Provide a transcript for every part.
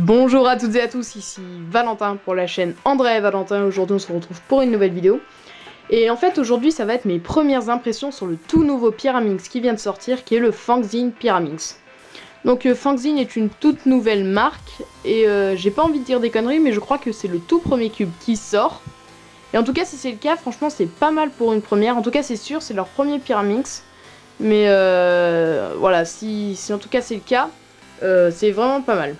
Bonjour à toutes et à tous, ici Valentin pour la chaîne André et Valentin. Aujourd'hui on se retrouve pour une nouvelle vidéo. Et en fait aujourd'hui ça va être mes premières impressions sur le tout nouveau Pyraminx qui vient de sortir, qui est le Fangzine Pyraminx. Donc Fangzine est une toute nouvelle marque et j'ai pas envie de dire des conneries, mais je crois que c'est le tout premier cube qui sort. Et en tout cas si c'est le cas, franchement c'est pas mal pour une première. En tout cas c'est sûr, c'est leur premier Pyraminx. Mais voilà, si en tout cas c'est le cas, c'est vraiment pas mal.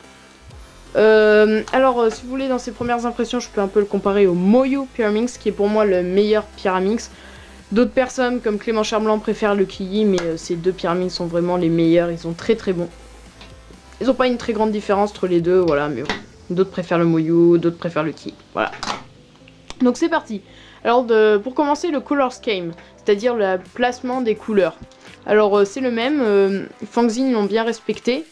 Si vous voulez, dans ses premières impressions, je peux un peu le comparer au Moyu Pyraminx, qui est pour moi le meilleur Pyraminx. D'autres personnes, comme Clément Charblanc, préfèrent le Kiyi, mais ces deux Pyraminx sont vraiment les meilleurs, ils sont très très bons. Ils n'ont pas une très grande différence entre les deux, voilà, mais bon. D'autres préfèrent le Moyu, d'autres préfèrent le Kiyi, voilà. Donc c'est parti. Alors pour commencer, le Color Scheme, c'est-à-dire le placement des couleurs. Alors c'est le même, Fangzine l'ont bien respecté.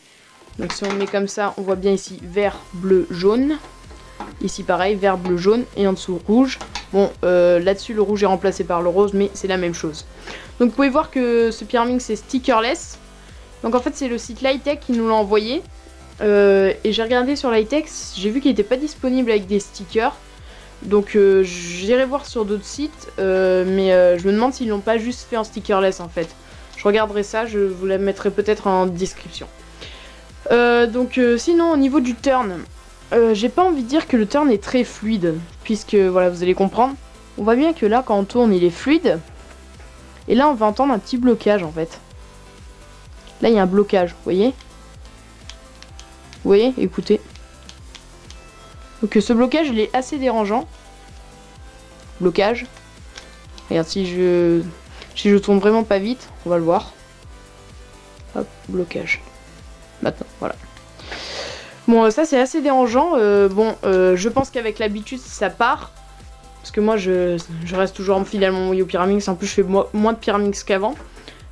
Donc si on met comme ça, on voit bien ici vert, bleu, jaune. Ici pareil, vert, bleu, jaune. Et en dessous rouge. Bon, là-dessus le rouge est remplacé par le rose, mais c'est la même chose. Donc vous pouvez voir que ce Pyraminx est stickerless. Donc en fait c'est le site Lightech qui nous l'a envoyé. Et j'ai regardé sur Lightech, j'ai vu qu'il n'était pas disponible avec des stickers. Donc j'irai voir sur d'autres sites. Mais je me demande s'ils l'ont pas juste fait en stickerless en fait. Je regarderai ça, je vous la mettrai peut-être en description. Sinon au niveau du turn, j'ai pas envie de dire que le turn est très fluide, puisque voilà, vous allez comprendre. On voit bien que là quand on tourne il est fluide, et là on va entendre un petit blocage en fait. Là il y a un blocage, vous voyez. Vous voyez, écoutez. Donc ce blocage il est assez dérangeant. Blocage. Regarde, si je tourne vraiment pas vite, on va le voir. Hop, blocage. Maintenant, voilà. Bon, ça c'est assez dérangeant. Je pense qu'avec l'habitude ça part. Parce que moi je reste toujours fidèle à mon Moyu Pyraminx. En plus je fais moins de Pyraminx qu'avant.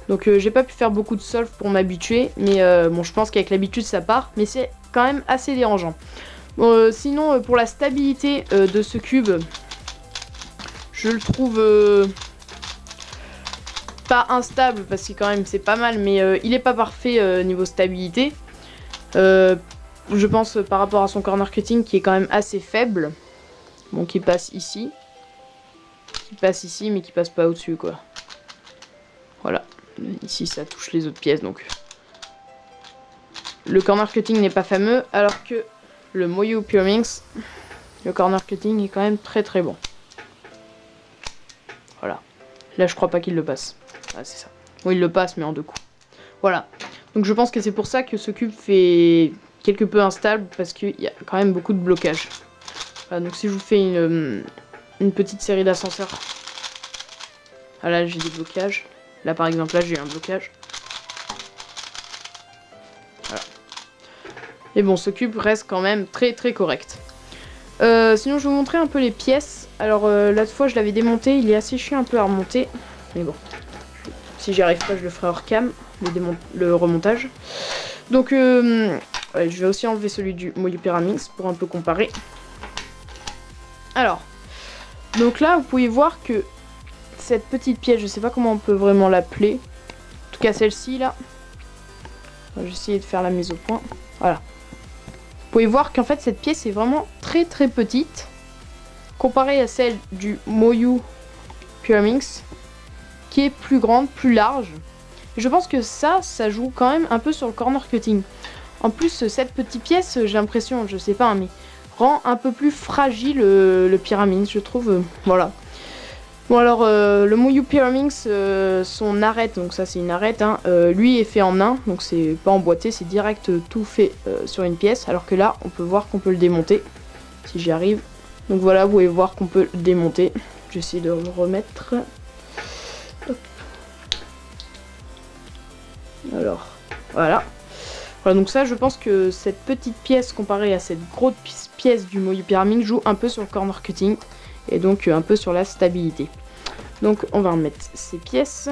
Donc j'ai pas pu faire beaucoup de solve pour m'habituer. Mais bon, je pense qu'avec l'habitude ça part. Mais c'est quand même assez dérangeant. Bon, sinon pour la stabilité de ce cube, je le trouve pas instable, parce que quand même c'est pas mal, mais il est pas parfait niveau stabilité. Je pense par rapport à son corner cutting qui est quand même assez faible. Bon, qui passe ici. Qui passe ici, mais qui passe pas au-dessus, quoi. Voilà. Ici, ça touche les autres pièces, donc. Le corner cutting n'est pas fameux, alors que le Moyu Pyraminx, le corner cutting est quand même très très bon. Voilà. Là, je crois pas qu'il le passe. Ah, c'est ça. Oui, il le passe, mais en deux coups. Voilà. Donc je pense que c'est pour ça que ce cube fait quelque peu instable, parce qu'il y a quand même beaucoup de blocage. Voilà, donc si je vous fais une petite série d'ascenseurs. Ah, là j'ai des blocages. Là par exemple, là j'ai un blocage. Voilà. Et bon, ce cube reste quand même très très correct. Sinon je vais vous montrer un peu les pièces. Alors l'autre fois je l'avais démonté, il est assez chiant un peu à remonter. Mais bon, si j'y arrive pas je le ferai hors cam. Le remontage. Donc je vais aussi enlever celui du Moyu Pyraminx pour un peu comparer. Alors, donc là vous pouvez voir que cette petite pièce, je sais pas comment on peut vraiment l'appeler. En tout cas celle-ci là. Je vais essayer de faire la mise au point. Voilà. Vous pouvez voir qu'en fait cette pièce est vraiment très très petite. Comparée à celle du Moyu Pyraminx, qui est plus grande, plus large. Je pense que ça joue quand même un peu sur le corner cutting. En plus, cette petite pièce, j'ai l'impression, je sais pas, hein, mais rend un peu plus fragile le Pyraminx, je trouve. Voilà. Bon alors, le Moyu Pyraminx, son arête, donc ça c'est une arête, hein, lui est fait en un, donc c'est pas emboîté, c'est direct tout fait sur une pièce. Alors que là, on peut voir qu'on peut le démonter, si j'y arrive. Donc voilà, vous pouvez voir qu'on peut le démonter. Je vais essayer de le remettre. Hop. Alors, voilà. Voilà, donc ça, je pense que cette petite pièce comparée à cette grosse pièce du Moyu Pyraminx joue un peu sur le corner cutting et donc un peu sur la stabilité. Donc, on va remettre ces pièces.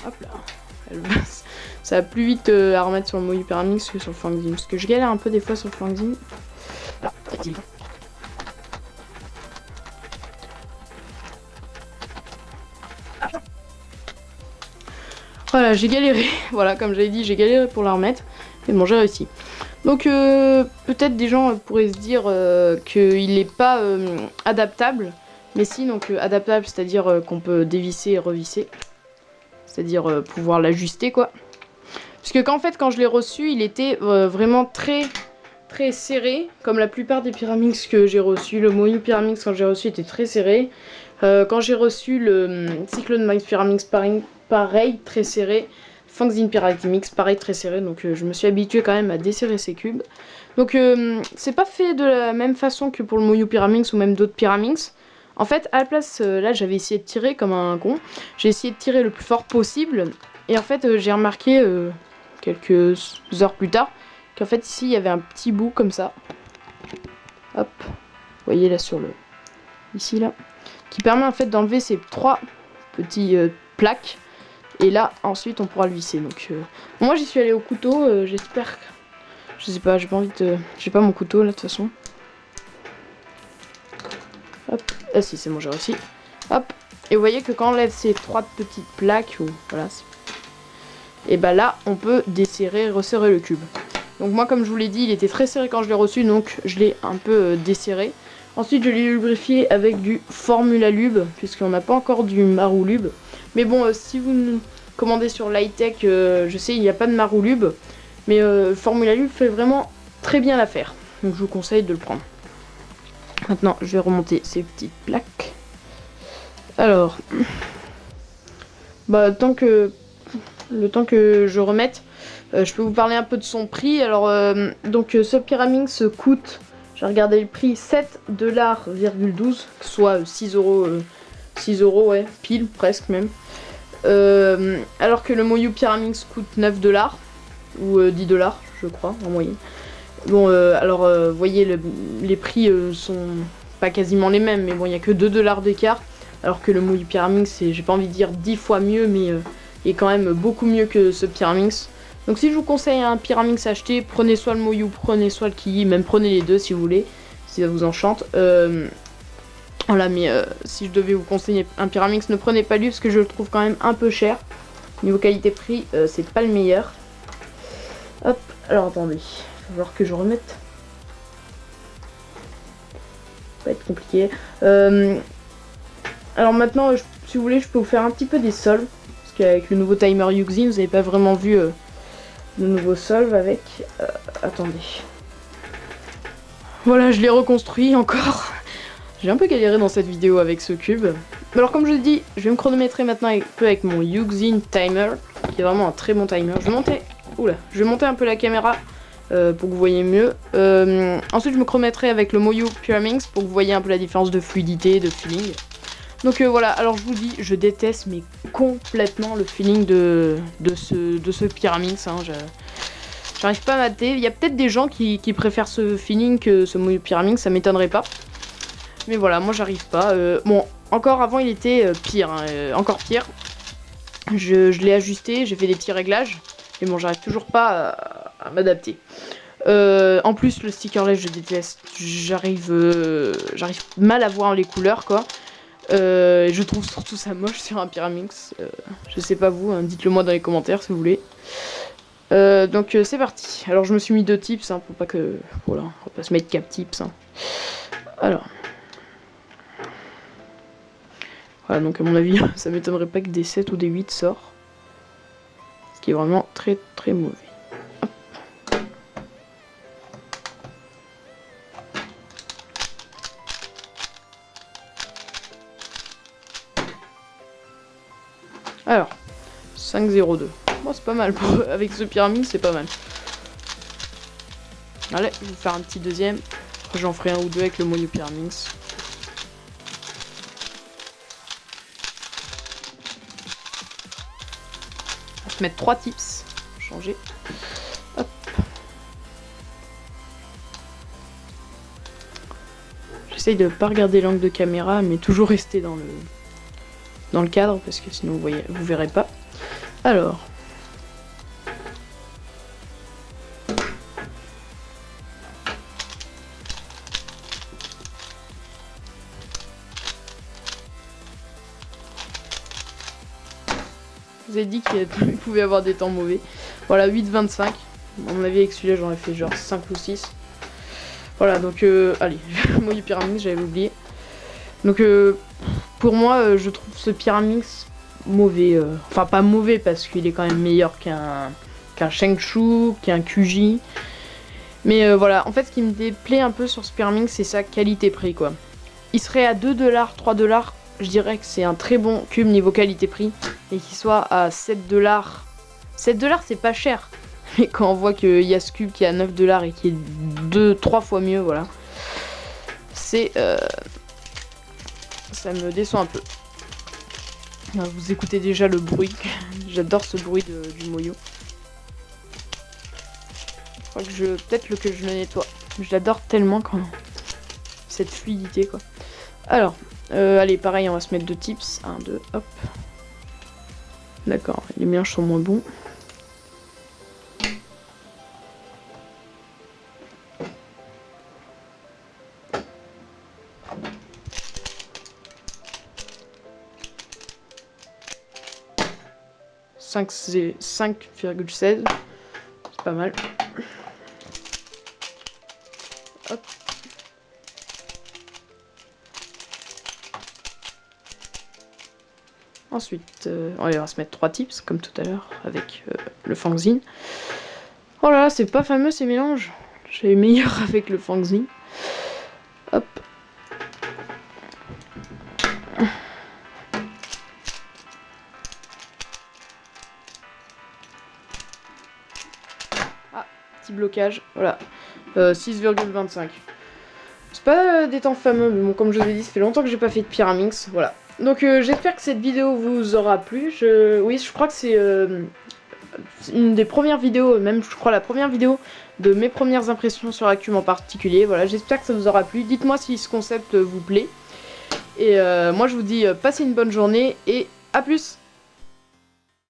Hop là. Ça va plus vite à remettre sur le Moyu Pyraminx que sur le Fangzine, parce que je galère un peu des fois sur le Fangzine. Là, voilà, j'ai galéré. Voilà, comme j'avais dit, j'ai galéré pour la remettre. Mais bon, j'ai réussi. Donc peut-être des gens pourraient se dire qu'il n'est pas adaptable. Mais si, donc adaptable, c'est-à-dire qu'on peut dévisser et revisser. C'est-à-dire pouvoir l'ajuster quoi. Parce que quand je l'ai reçu, il était vraiment très serré. Comme la plupart des Pyraminx que j'ai reçus. Le Moyu Pyraminx quand j'ai reçu était très serré. Quand j'ai reçu le Cyclone Max Pyraminx pareil, très serré. Fangzine Pyramix, pareil, très serré. Donc je me suis habituée quand même à desserrer ces cubes. Donc c'est pas fait de la même façon que pour le Moyu Pyraminx ou même d'autres Pyraminx. En fait, à la place, là j'avais essayé de tirer comme un con. J'ai essayé de tirer le plus fort possible. Et en fait, j'ai remarqué quelques heures plus tard qu'en fait ici il y avait un petit bout comme ça. Hop, vous voyez là sur le... Ici là. Qui permet en fait d'enlever ces 3 petits plaques. Et là, ensuite, on pourra le visser. Donc, moi, j'y suis allée au couteau. J'espère. Je sais pas, j'ai pas envie de. J'ai pas mon couteau là, de toute façon. Hop. Ah, si, c'est bon, j'ai réussi. Hop. Et vous voyez que quand on enlève ces 3 petites plaques, ou voilà. Et bah là, on peut desserrer, resserrer le cube. Donc, moi, comme je vous l'ai dit, il était très serré quand je l'ai reçu. Donc, je l'ai un peu desserré. Ensuite, je l'ai lubrifié avec du Formula Lube, puisqu'on n'a pas encore du Marulube. Mais bon, si vous commandez sur Lightech, je sais, il n'y a pas de Marulube. Mais Formula Lube fait vraiment très bien l'affaire. Donc je vous conseille de le prendre. Maintenant, je vais remonter ces petites plaques. Alors, bah, le temps que je remette, je peux vous parler un peu de son prix. Alors, donc ce Pyraminx coûte... J'ai regardé le prix, 7,12$, soit 6 euros, 6 euros, ouais, pile, presque même. Alors que le Moyu Pyraminx coûte 9$, ou 10$, je crois, en moyenne. Bon, alors, vous voyez, les prix sont pas quasiment les mêmes, mais bon, il n'y a que 2$ d'écart. Alors que le Moyu Pyraminx, c'est, j'ai pas envie de dire 10 fois mieux, mais est quand même beaucoup mieux que ce Pyraminx. Donc si je vous conseille un Pyraminx à acheter, prenez soit le Moyu, prenez soit le Kiyi, même prenez les deux si vous voulez, si ça vous enchante. Voilà, mais si je devais vous conseiller un Pyraminx, ne prenez pas lui parce que je le trouve quand même un peu cher. Niveau qualité-prix, c'est pas le meilleur. Hop, alors attendez, il va falloir que je remette. Ça va être compliqué. Alors maintenant, si vous voulez, je peux vous faire un petit peu des solves. Parce qu'avec le nouveau timer Yuxin, vous n'avez pas vraiment vu... le nouveau solve avec... attendez. Voilà, je l'ai reconstruit encore. J'ai un peu galéré dans cette vidéo avec ce cube. Alors comme je l'ai dit, je vais me chronométrer maintenant un peu avec mon Yuxin timer, qui est vraiment un très bon timer. Je vais monter un peu la caméra pour que vous voyez mieux. Ensuite, je me chronométrerai avec le Moyu Pyraminx pour que vous voyez un peu la différence de fluidité, de feeling. Donc voilà, alors je vous dis, je déteste mais complètement le feeling de ce Pyraminx. Hein, j'arrive pas à mater. Il y a peut-être des gens qui préfèrent ce feeling que ce Moyu Pyraminx, ça m'étonnerait pas. Mais voilà, moi j'arrive pas. Bon, encore avant il était pire, hein, encore pire. Je l'ai ajusté, j'ai fait des petits réglages. Mais bon, j'arrive toujours pas à m'adapter. En plus, le stickerless, je déteste. J'arrive mal à voir les couleurs, quoi. Je trouve surtout ça moche sur un Pyraminx. Je sais pas vous, hein, dites-le moi dans les commentaires si vous voulez. Donc c'est parti. Alors je me suis mis 2 tips hein, pour pas que... Voilà, on va pas se mettre 4 tips. Hein. Alors. Voilà, donc à mon avis, ça m'étonnerait pas que des 7 ou des 8 sortent. Ce qui est vraiment très très mauvais. Alors, 5,02. Bon, c'est pas mal. Avec ce Pyraminx, c'est pas mal. Allez, je vais vous faire un petit deuxième. J'en ferai un ou deux avec le Moyu Pyraminx. On va se mettre 3 tips. Changer. Hop. J'essaye de pas regarder l'angle de caméra, mais toujours rester dans le cadre, parce que sinon vous verrez pas. Alors. Je vous ai dit qu'il pouvait y avoir des temps mauvais. Voilà, 8,25. À mon avis, avec celui-là, j'aurais fait genre 5 ou 6. Voilà, donc, allez, Moyo Pyramix, j'avais oublié. Donc, pour moi, je trouve ce Pyramix mauvais. Enfin, pas mauvais, parce qu'il est quand même meilleur qu'un Shengshu, qu'un QJ. Mais voilà, en fait, ce qui me déplaît un peu sur ce Pyramix, c'est sa qualité-prix, quoi. Il serait à 2 $, 3 $, je dirais que c'est un très bon cube niveau qualité-prix. Et qu'il soit à 7 $. 7 $, c'est pas cher. Mais quand on voit qu'il y a ce cube qui est à 9 $ et qui est 2-3 fois mieux, voilà. C'est... ça me déçoit un peu. Vous écoutez déjà le bruit. J'adore ce bruit du Moyo. Je crois que peut-être que je le nettoie. Je l'adore tellement quand cette fluidité, quoi. Alors, allez, pareil, on va se mettre 2 tips. 1, 2, hop. D'accord, les mélanges sont moins bons. C'est 5,16. C'est pas mal. Hop. Ensuite, on va se mettre 3 tips, comme tout à l'heure, avec le Fangzine. Oh là là, c'est pas fameux ces mélanges. J'ai meilleur avec le Fangzine. Hop. Ah, petit blocage, voilà. 6,25. C'est pas des temps fameux, mais bon, comme je vous ai dit, ça fait longtemps que j'ai pas fait de Pyramix, voilà. Donc j'espère que cette vidéo vous aura plu. Oui, je crois que c'est une des premières vidéos, même je crois la première vidéo de mes premières impressions sur la cube en particulier. Voilà, j'espère que ça vous aura plu. Dites-moi si ce concept vous plaît. Et moi je vous dis passez une bonne journée et à plus.